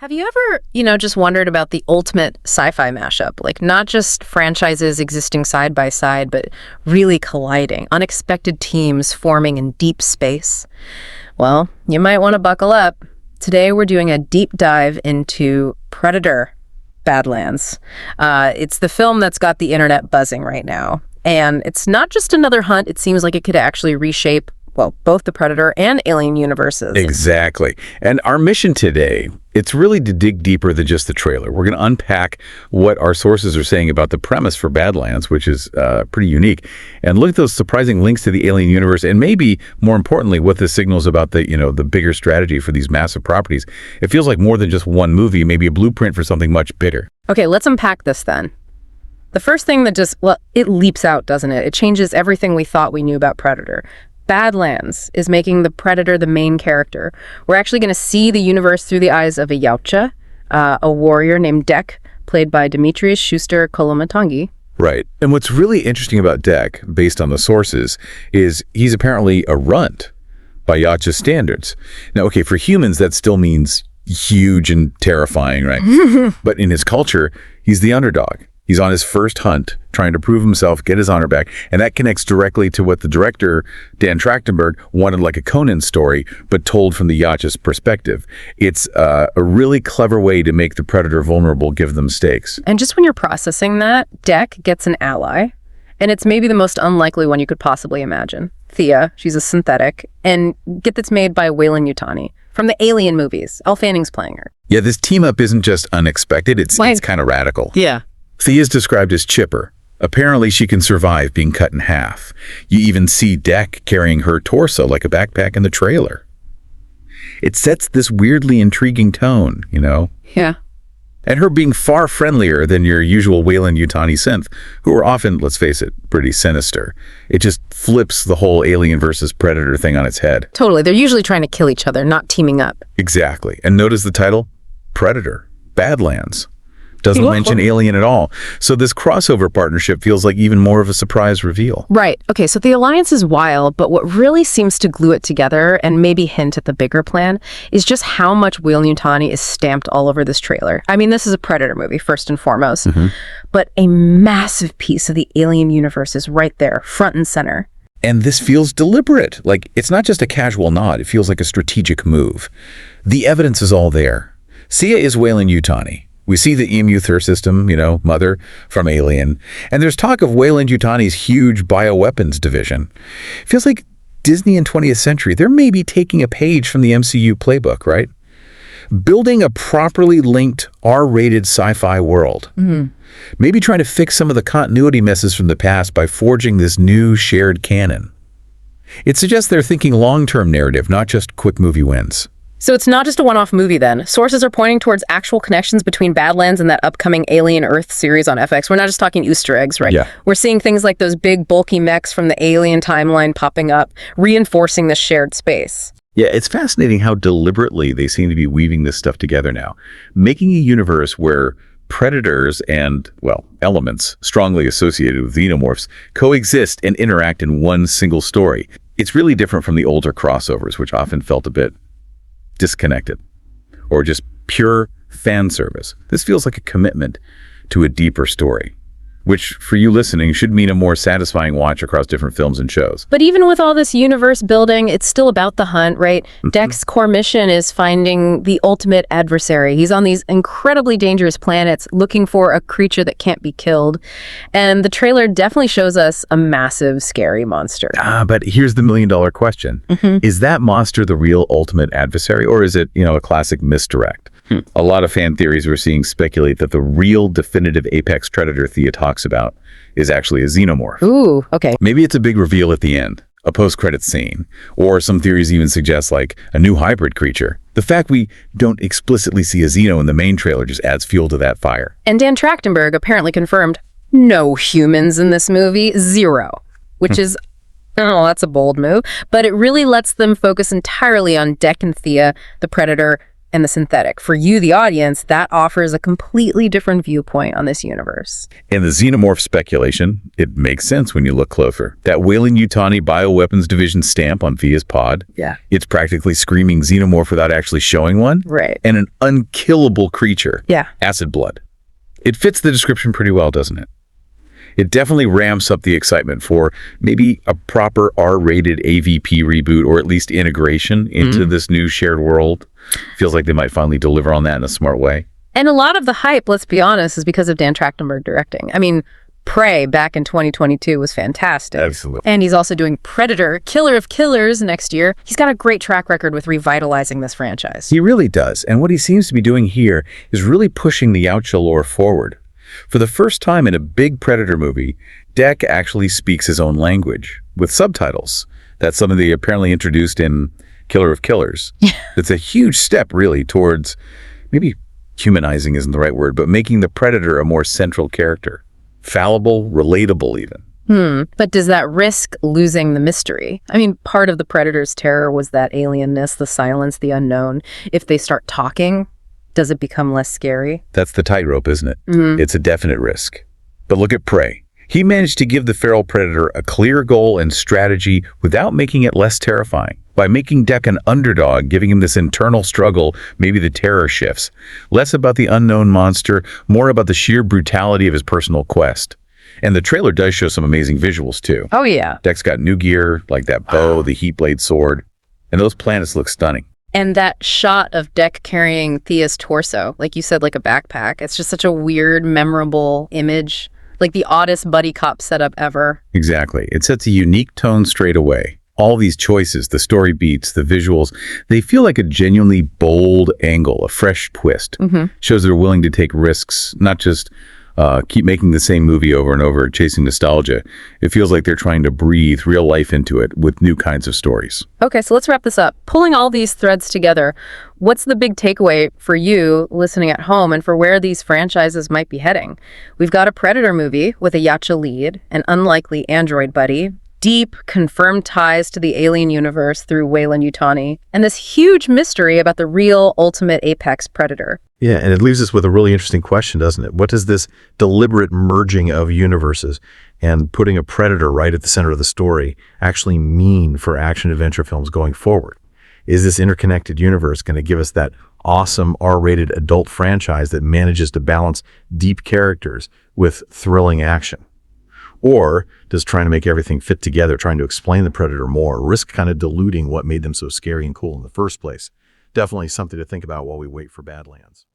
Have you ever, just wondered about the ultimate sci-fi mashup? Like not just franchises existing side by side, but really colliding, unexpected teams forming in deep space? Well, you might want to buckle up. Today we're doing a deep dive into Predator: Badlands. It's the film that's got the internet buzzing right now. And it's not just another hunt. It seems like it could actually reshape, well, both the Predator and Alien universes. Exactly. And our mission today, it's really to dig deeper than just the trailer. We're going to unpack what our sources are saying about the premise for Badlands, which is pretty unique, and look at those surprising links to the Alien universe, and maybe more importantly, what this signals about the bigger strategy for these massive properties. It feels like more than just one movie, maybe a blueprint for something much bigger. Okay, let's unpack this then. The first thing that it leaps out, doesn't it? It changes everything we thought we knew about Predator. Badlands is making the Predator the main character. We're actually going to see the universe through the eyes of a Yautja, a warrior named Dek, played by Demetrius Schuster Kolomatangi. Right. And what's really interesting about Dek, based on the sources, is he's apparently a runt by Yautja standards. Now, okay, for humans, that still means huge and terrifying, right? But in his culture, he's the underdog. He's on his first hunt, trying to prove himself, get his honor back, and that connects directly to what the director, Dan Trachtenberg, wanted, like a Conan story, but told from the Yautja's perspective. It's a really clever way to make the Predator vulnerable, give them stakes. And just when you're processing that, Dek gets an ally, and it's maybe the most unlikely one you could possibly imagine. Thea, she's a synthetic, and get that's made by Weyland-Yutani from the Alien movies. Elle Fanning's playing her. Yeah, this team-up isn't just unexpected, it's kind of radical. Yeah. Thea's described as chipper. Apparently, she can survive being cut in half. You even see Dek carrying her torso like a backpack in the trailer. It sets this weirdly intriguing tone, Yeah. And her being far friendlier than your usual Weyland-Yutani synth, who are often, let's face it, pretty sinister. It just flips the whole Alien versus Predator thing on its head. Totally. They're usually trying to kill each other, not teaming up. Exactly. And notice the title? Predator: Badlands. Doesn't mention Alien at all. So this crossover partnership feels like even more of a surprise reveal. Right. Okay, so the alliance is wild, but what really seems to glue it together and maybe hint at the bigger plan is just how much Weyland-Yutani is stamped all over this trailer. I mean, this is a Predator movie, first and foremost, but a massive piece of the Alien universe is right there, front and center. And this feels deliberate. Like, it's not just a casual nod. It feels like a strategic move. The evidence is all there. Sia is Weyland-Yutani. We see the EMU Thur system, mother from Alien. And there's talk of Weyland-Yutani's huge bioweapons division. It feels like Disney in 20th century, they're maybe taking a page from the MCU playbook, right? Building a properly linked R-rated sci-fi world. Maybe trying to fix some of the continuity messes from the past by forging this new shared canon. It suggests they're thinking long-term narrative, not just quick movie wins. So it's not just a one-off movie then. Sources are pointing towards actual connections between Badlands and that upcoming Alien Earth series on FX. We're not just talking Easter eggs, right? Yeah. We're seeing things like those big bulky mechs from the Alien timeline popping up, reinforcing the shared space. Yeah, it's fascinating how deliberately they seem to be weaving this stuff together now, making a universe where predators and, elements strongly associated with xenomorphs coexist and interact in one single story. It's really different from the older crossovers, which often felt a bit disconnected or just pure fan service. This feels like a commitment to a deeper story, which for you listening should mean a more satisfying watch across different films and shows. But even with all this universe building, it's still about the hunt, right? Dek's core mission is finding the ultimate adversary. He's on these incredibly dangerous planets looking for a creature that can't be killed. And the trailer definitely shows us a massive, scary monster. But here's the million-dollar question. Is that monster the real ultimate adversary, or is it, a classic misdirect? A lot of fan theories we're seeing speculate that the real definitive apex predator Thea talks about is actually a xenomorph. Ooh, okay. Maybe it's a big reveal at the end, a post-credits scene, or some theories even suggest like a new hybrid creature. The fact we don't explicitly see a xeno in the main trailer just adds fuel to that fire. And Dan Trachtenberg apparently confirmed no humans in this movie, 0, which is, that's a bold move, but it really lets them focus entirely on Dek and Thea, the Predator, and the synthetic. For you, the audience, that offers a completely different viewpoint on this universe. And the xenomorph speculation, it makes sense when you look closer. That Weyland-Yutani Bioweapons Division stamp on Via's pod, Yeah. it's practically screaming xenomorph without actually showing one. Right. And an unkillable creature. Yeah. Acid blood. It fits the description pretty well, doesn't it? It definitely ramps up the excitement for maybe a proper R-rated AVP reboot, or at least integration into this new shared world. Feels like they might finally deliver on that in a smart way. And a lot of the hype, let's be honest, is because of Dan Trachtenberg directing. I mean, Prey back in 2022 was fantastic. Absolutely. And he's also doing Predator, Killer of Killers next year. He's got a great track record with revitalizing this franchise. He really does. And what he seems to be doing here is really pushing the Yautja lore forward. For the first time in a big Predator movie, Deck actually speaks his own language with subtitles. That's something they apparently introduced in Killer of Killers. It's a huge step, really, towards maybe humanizing isn't the right word, but making the Predator a more central character. Fallible, relatable even. But does that risk losing the mystery? I mean, part of the Predator's terror was that alienness, the silence, the unknown. If they start talking, does it become less scary? That's the tightrope, isn't it? It's a definite risk. But look at Prey. He managed to give the feral predator a clear goal and strategy without making it less terrifying. By making Deck an underdog, giving him this internal struggle, maybe the terror shifts. Less about the unknown monster, more about the sheer brutality of his personal quest. And the trailer does show some amazing visuals, too. Oh, yeah. Deck's got new gear, like that bow, the heat blade sword, and those planets look stunning. And that shot of Deck carrying Thea's torso, like you said, like a backpack, it's just such a weird, memorable image. Like the oddest buddy cop setup ever. Exactly. It sets a unique tone straight away. All these choices, the story beats, the visuals, they feel like a genuinely bold angle, a fresh twist. Shows they're willing to take risks, not just keep making the same movie over and over, chasing nostalgia. It feels like they're trying to breathe real life into it with new kinds of stories. Okay, so let's wrap this up. Pulling all these threads together, what's the big takeaway for you listening at home and for where these franchises might be heading? We've got a Predator movie with a Yautja lead, an unlikely android buddy, deep, confirmed ties to the alien universe through Weyland-Yutani, and this huge mystery about the real ultimate apex predator. Yeah, and it leaves us with a really interesting question, doesn't it? What does this deliberate merging of universes and putting a predator right at the center of the story actually mean for action-adventure films going forward? Is this interconnected universe going to give us that awesome R-rated adult franchise that manages to balance deep characters with thrilling action? Or does trying to make everything fit together, trying to explain the Predator more, risk kind of diluting what made them so scary and cool in the first place? Definitely something to think about while we wait for Badlands.